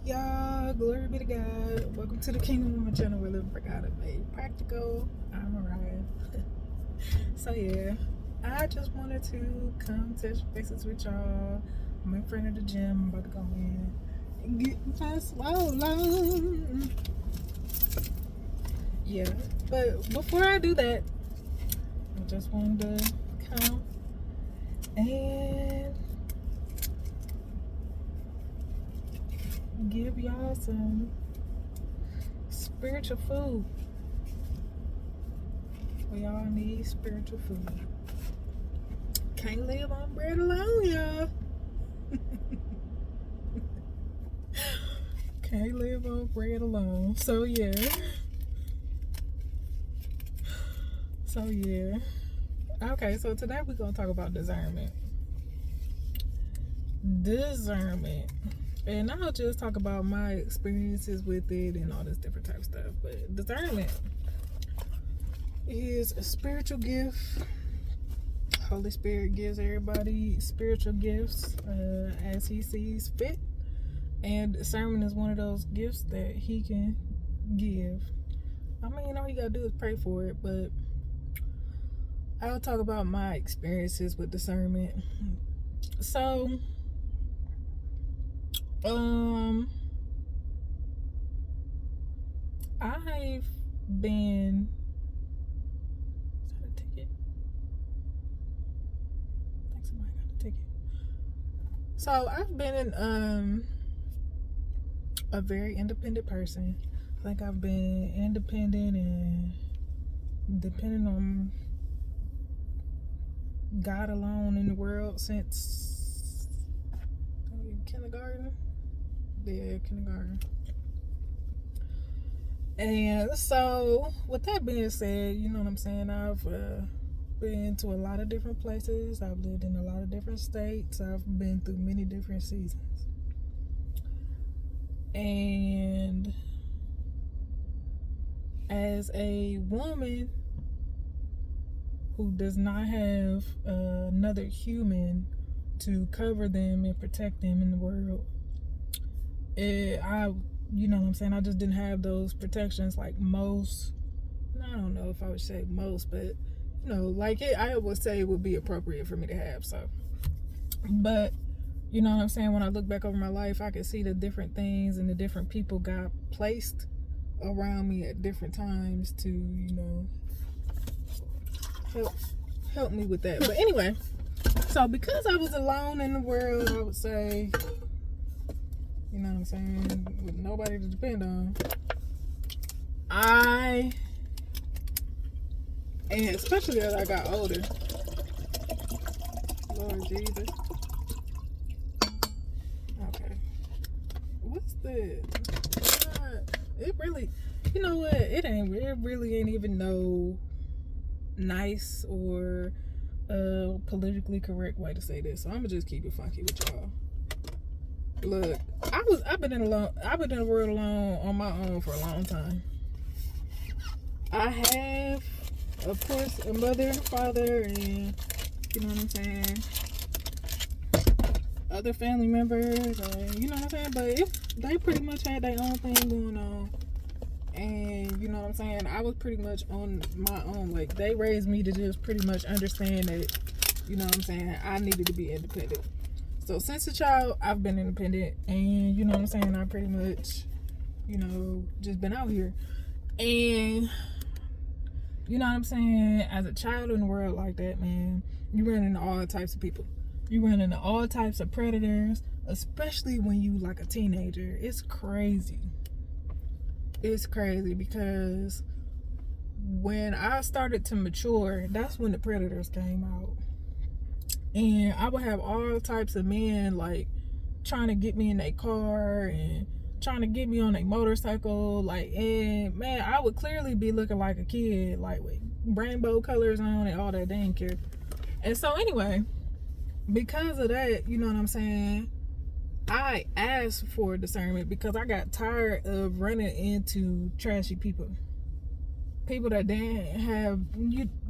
Y'all, glory be to God. Welcome to the Kingdom Woman channel where living for God is made practical. I'm Mariah. So yeah, I just wanted to come touch bases with y'all. I'm in front of the gym. I'm about to go in and get my swallow on. Yeah, but before I do that, I just wanted to come and give y'all some spiritual food. We all need spiritual food. Can't live on bread alone, y'all. Can't live on bread alone. So yeah. Okay, so today we're gonna talk about discernment. And I'll just talk about my experiences with it and all this different type of stuff. But discernment is a spiritual gift. Holy Spirit gives everybody spiritual gifts as He sees fit. And discernment is one of those gifts that He can give. I mean, all you gotta do is pray for it, but I'll talk about my experiences with discernment. So, I've been. Is that a ticket? I think somebody got a ticket. So I've been a very independent person. I think I've been independent and depending on God alone in the world since kindergarten. Yeah, kindergarten. And so, with that being said, you know what I'm saying? I've been to a lot of different places. I've lived in a lot of different states. I've been through many different seasons. And as a woman who does not have another human to cover them and protect them in the world, you know what I'm saying, I just didn't have those protections like most. I don't know if I would say most, but you know, like I would say it would be appropriate for me to have. So, but you know what I'm saying, when I look back over my life, I can see the different things and the different people God placed around me at different times to, you know, help me with that. But anyway, so because I was alone in the world, I would say, you know what I'm saying, with nobody to depend on, and especially as I got older, Lord Jesus. Okay. What's that? It really, you know what? It really ain't even no nice or politically correct way to say this. So I'm gonna just keep it funky with y'all. Look, I've been in the world alone on my own for a long time. I have, of course, a mother and a father, and you know what I'm saying, other family members, and you know what I'm saying. But they pretty much had their own thing going on, and you know what I'm saying. I was pretty much on my own. Like they raised me to just pretty much understand that, you know what I'm saying, I needed to be independent. So since a child, I've been independent, and you know what I'm saying, I pretty much, you know, just been out here. And you know what I'm saying, as a child in the world like that, man, you run into all types of people. You run into all types of predators, especially when you like a teenager. It's crazy. It's crazy because when I started to mature, that's when the predators came out. And I would have all types of men like trying to get me in their car and trying to get me on a motorcycle, like, and man, I would clearly be looking like a kid, like with rainbow colors on and all that. They didn't care. And so anyway, because of that, you know what I'm saying, I asked for discernment because I got tired of running into trashy people that didn't have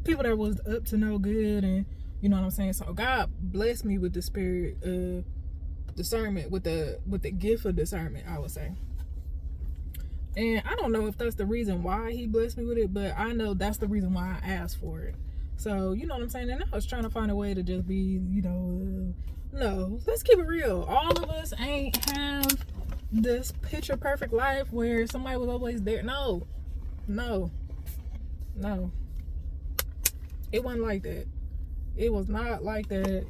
people that was up to no good. And you know what I'm saying, so God blessed me with the spirit of discernment, with the gift of discernment, I would say. And I don't know if that's the reason why he blessed me with it, but I know that's the reason why I asked for it. So, you know what I'm saying? And I was trying to find a way to just be, no, let's keep it real. All of us ain't have this picture perfect life where somebody was always there. No. It wasn't like that. It was not like that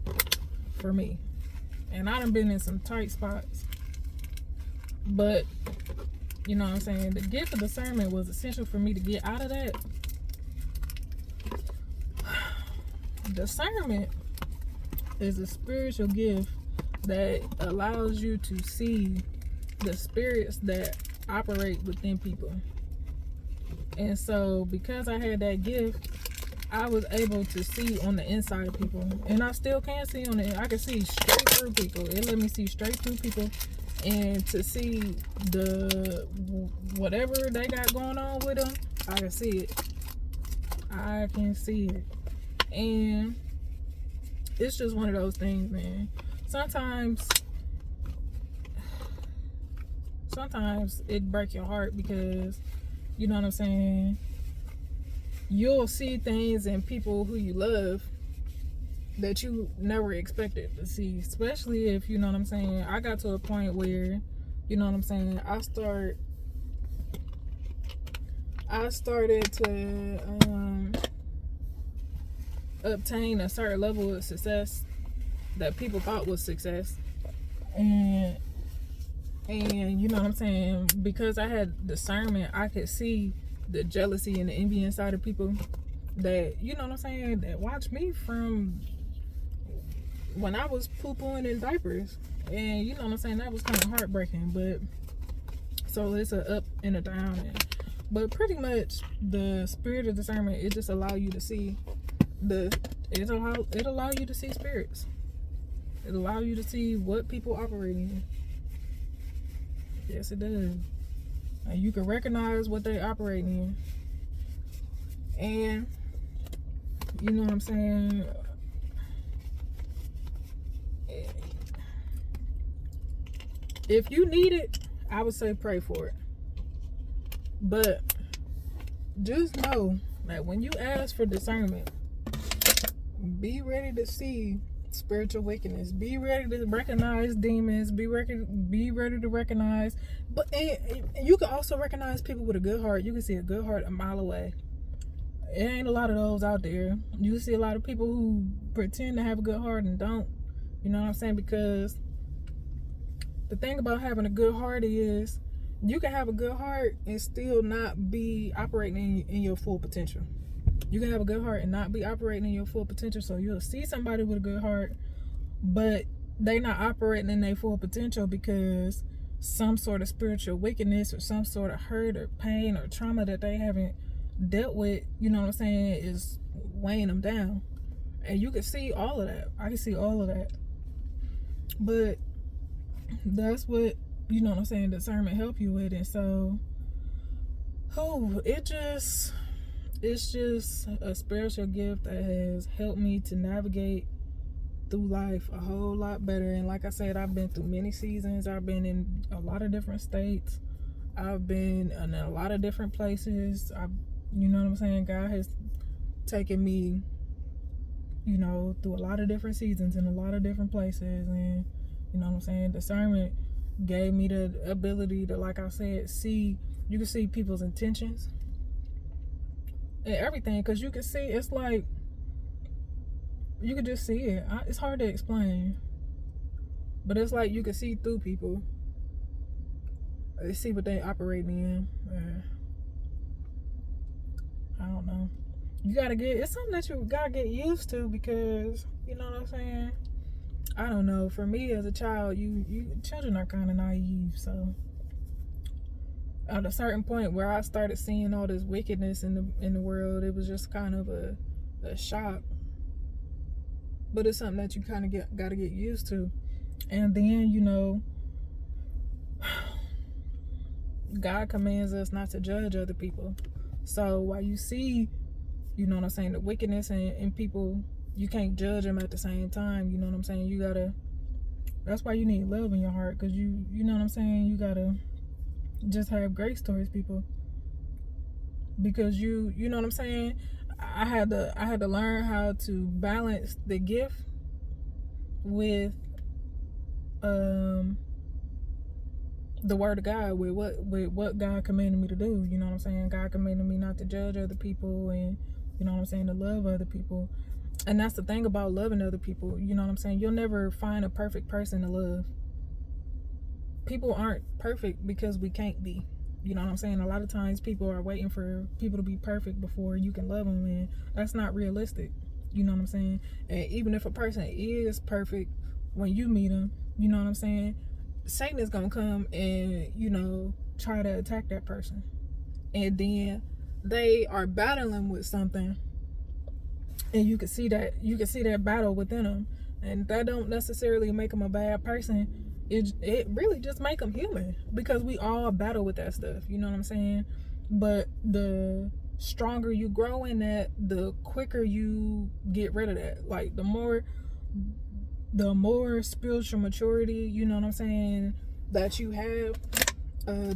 for me. And I done been in some tight spots. But, you know what I'm saying? The gift of discernment was essential for me to get out of that. Discernment is a spiritual gift that allows you to see the spirits that operate within people. And so, because I had that gift, I was able to see on the inside of people. And I still can see on it. I can see straight through people. It let me see straight through people. And to see the whatever they got going on with them, I can see it. I can see it. And it's just one of those things, man. Sometimes it breaks your heart because, you know what I'm saying, you'll see things in people who you love that you never expected to see. Especially if, you know what I'm saying, I got to a point where, you know what I'm saying, I started to obtain a certain level of success that people thought was success. And you know what I'm saying, because I had discernment, I could see the jealousy and the envy inside of people that, you know what I'm saying, that watched me from when I was poo-pooing in diapers. And you know what I'm saying, that was kind of heartbreaking. But so it's a up and a down. But pretty much the spirit of discernment, it just allow you to see it allow you to see spirits. It allow you to see what people operate in. Yes, it does. And you can recognize what they operate in. And you know what I'm saying, if you need it, I would say pray for it. But just know that when you ask for discernment, be ready to see spiritual wickedness. Be ready to recognize demons. Be ready to recognize. But and you can also recognize people with a good heart. You can see a good heart a mile away. It ain't a lot of those out there. You see a lot of people who pretend to have a good heart and don't. You know what I'm saying? Because the thing about having a good heart is you can have a good heart and still not be operating in your full potential. You can have a good heart and not be operating in your full potential. So you'll see somebody with a good heart, but they not operating in their full potential because some sort of spiritual wickedness or some sort of hurt or pain or trauma that they haven't dealt with, you know what I'm saying, is weighing them down. And you can see all of that. I can see all of that. But that's what, you know what I'm saying, discernment help you with. And so, it's just a spiritual gift that has helped me to navigate through life a whole lot better. And like I said, I've been through many seasons. I've been in a lot of different states. I've been in a lot of different places. You know what I'm saying? God has taken me, you know, through a lot of different seasons in a lot of different places. And you know what I'm saying? Discernment gave me the ability to, like I said, you can see people's intentions and everything, because you can see, it's like you can just see it. It's hard to explain, but it's like you can see through people. You see what they operating in. I don't know. It's something that you gotta get used to, because you know what I'm saying. I don't know. For me as a child, children are kind of naive, so at a certain point where I started seeing all this wickedness in the world, it was just kind of a shock. But it's something that you kind of got to get used to. And then, you know, God commands us not to judge other people. So while you see, you know what I'm saying, the wickedness in people, you can't judge them at the same time. You know what I'm saying? You gotta That's why you need love in your heart, because you know what I'm saying, you gotta just have grace towards people, because you know what I'm saying. I had to learn how to balance the gift with the word of God, with what God commanded me to do. You know what I'm saying? God commanded me not to judge other people, and you know what I'm saying, to love other people. And that's the thing about loving other people. You know what I'm saying? You'll never find a perfect person to love. People aren't perfect because we can't be. You know what I'm saying? A lot of times people are waiting for people to be perfect before you can love them, and that's not realistic. You know what I'm saying? And even if a person is perfect, when you meet them, you know what I'm saying, Satan is gonna come and, you know, try to attack that person, and then they are battling with something, and you can see that battle within them, and that don't necessarily make them a bad person. It really just make them human, because we all battle with that stuff. You know what I'm saying? But the stronger you grow in that, the quicker you get rid of that. Like the more spiritual maturity, you know what I'm saying, that you have,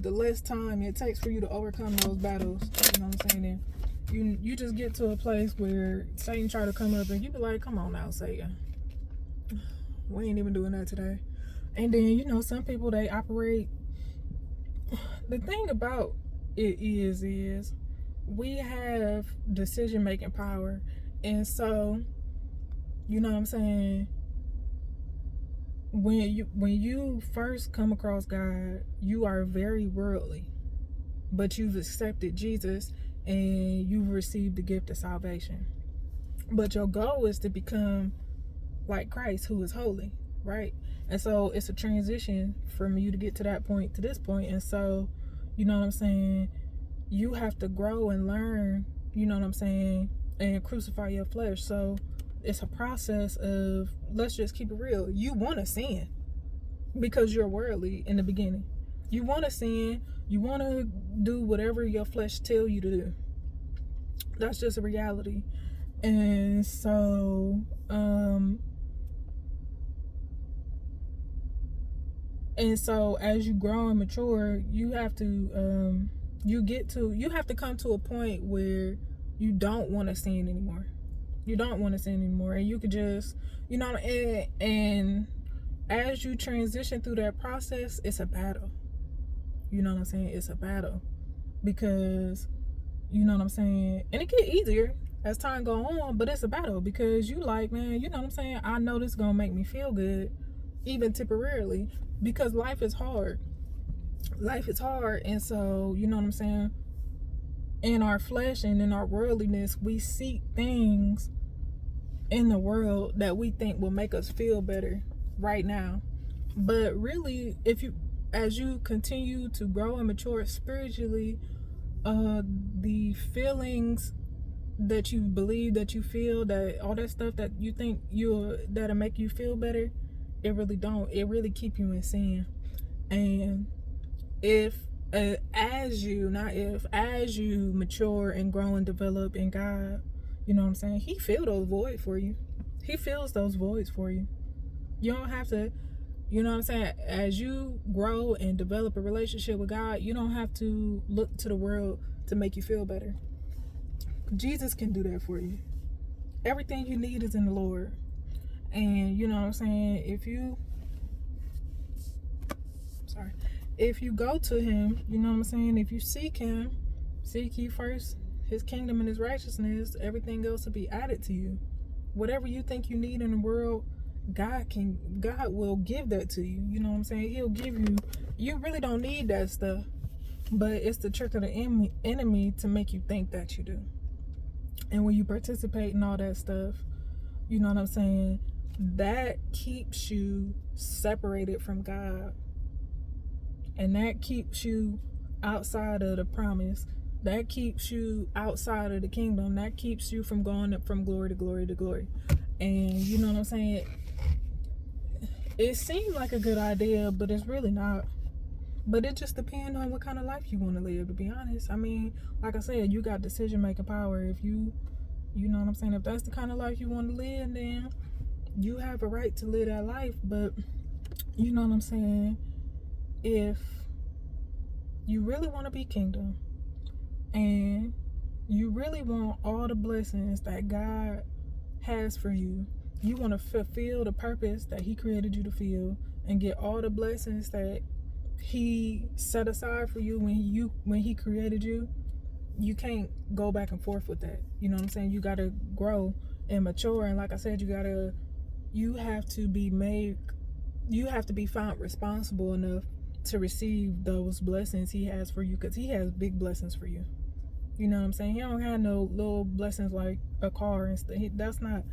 the less time it takes for you to overcome those battles. You know what I'm saying? And you just get to a place where Satan try to come up, and you be like, come on now, Satan, we ain't even doing that today. And then, you know, some people, they operate. The thing about it is we have decision making power, and so, you know what I'm saying, when you first come across God, you are very worldly, but you've accepted Jesus and you've received the gift of salvation. But your goal is to become like Christ, who is holy, right? And so it's a transition from you to get to that point to this point. And so, you know what I'm saying, you have to grow and learn, you know what I'm saying, and crucify your flesh. So it's a process of, let's just keep it real, you want to sin because you're worldly in the beginning. You want to sin, you want to do whatever your flesh tell you to do. That's just a reality. And so as you grow and mature, you have to come to a point where you don't want to sin anymore. You don't want to sin anymore, and you could just, you know, and as you transition through that process, it's a battle. You know what I'm saying? It's a battle, because, you know what I'm saying, and it get easier as time go on, but it's a battle, because you like, man, you know what I'm saying, I know this is gonna make me feel good, even temporarily, because life is hard. And so, you know what I'm saying, in our flesh and in our worldliness, we seek things in the world that we think will make us feel better right now. But really, as you continue to grow and mature spiritually, the feelings that you believe that you feel, that all that stuff that you think that'll make you feel better, it really don't. It really keep you in sin. And as you mature and grow and develop in God, you know what I'm saying, he fills those voids for you. You don't have to, you know what I'm saying, as you grow and develop a relationship with God, you don't have to look to the world to make you feel better. Jesus can do that for you. Everything you need is in the Lord. And you know what I'm saying, if you go to him, you know what I'm saying, if you seek ye first his kingdom and his righteousness, everything else will be added to you. Whatever you think you need in the world, God will give that to you. You know what I'm saying? He'll give you. You really don't need that stuff, but it's the trick of the enemy to make you think that you do. And when you participate in all that stuff, you know what I'm saying, that keeps you separated from God, and that keeps you outside of the promise. That keeps you outside of the kingdom. That keeps you from going up from glory to glory to glory. And you know what I'm saying, it seemed like a good idea, but it's really not. But it just depends on what kind of life you want to live, to be honest. I mean, like I said, you got decision making power. If you know what I'm saying, if that's the kind of life you want to live, then you have a right to live that life. But You know what I'm saying? If you really want to be kingdom and you really want all the blessings that God has for you, you want to fulfill the purpose that He created you to feel and get all the blessings that He set aside for you when He created you. You can't go back and forth with that. You know what I'm saying? You got to grow and mature, and like I said, you have to be found responsible enough to receive those blessings He has for you, because He has big blessings for you. You know what I'm saying? He don't have no little blessings like a car and stuff. That's not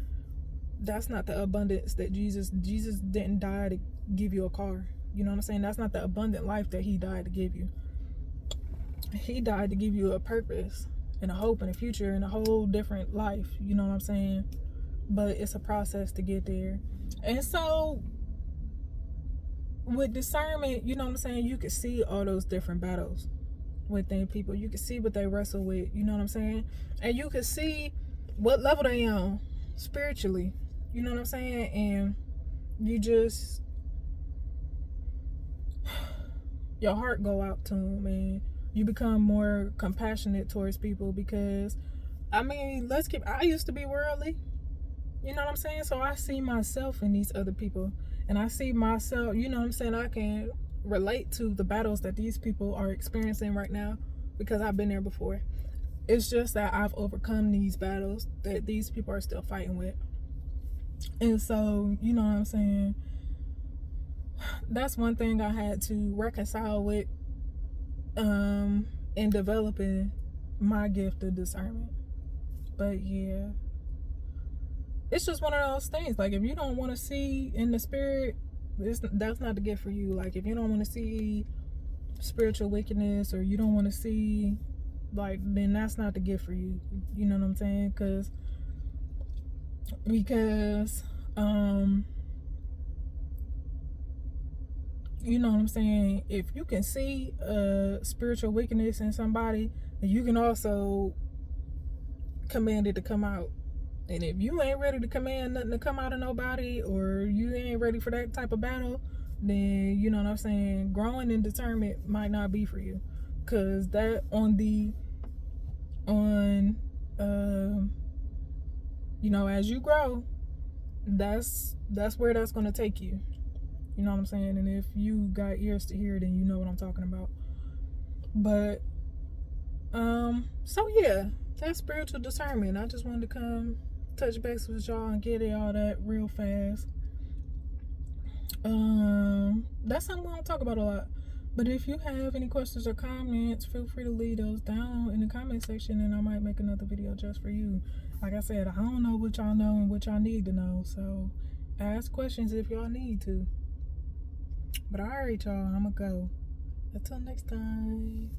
the abundance that Jesus didn't die to give you a car. You know what I'm saying? That's not the abundant life that He died to give you. He died to give you a purpose and a hope and a future and a whole different life. You know what I'm saying? But it's a process to get there. And so with discernment, you know what I'm saying, you can see all those different battles within people. You can see what they wrestle with, you know what I'm saying? And you can see what level they on spiritually, you know what I'm saying? And you just, your heart go out to them, and you become more compassionate towards people, because I mean, I used to be worldly, you know what I'm saying? So I see myself in these other people, and I see myself, you know what I'm saying? I can relate to the battles that these people are experiencing right now, because I've been there before. It's just that I've overcome these battles that these people are still fighting with. And so, you know what I'm saying? That's one thing I had to reconcile with in developing my gift of discernment. But yeah, it's just one of those things. Like, if you don't want to see in the spirit, that's not the gift for you. Like, if you don't want to see spiritual wickedness, or you don't want to see, like, then that's not the gift for you. You know what I'm saying? Because you know what I'm saying, if you can see spiritual wickedness in somebody, then you can also command it to come out. And if you ain't ready to command nothing to come out of nobody, or you ain't ready for that type of battle, then, you know what I'm saying, growing in discernment might not be for you. Because that you know, as you grow, that's where that's going to take you. You know what I'm saying? And if you got ears to hear, then you know what I'm talking about. But so yeah, that's spiritual discernment. I just wanted to come touch base with y'all and get all that real fast. That's something we don't talk about a lot. But if you have any questions or comments, feel free to leave those down in the comment section, and I might make another video just for you. Like I said, I don't know what y'all know and what y'all need to know, so ask questions if y'all need to. But alright, y'all, I'ma go. Until next time.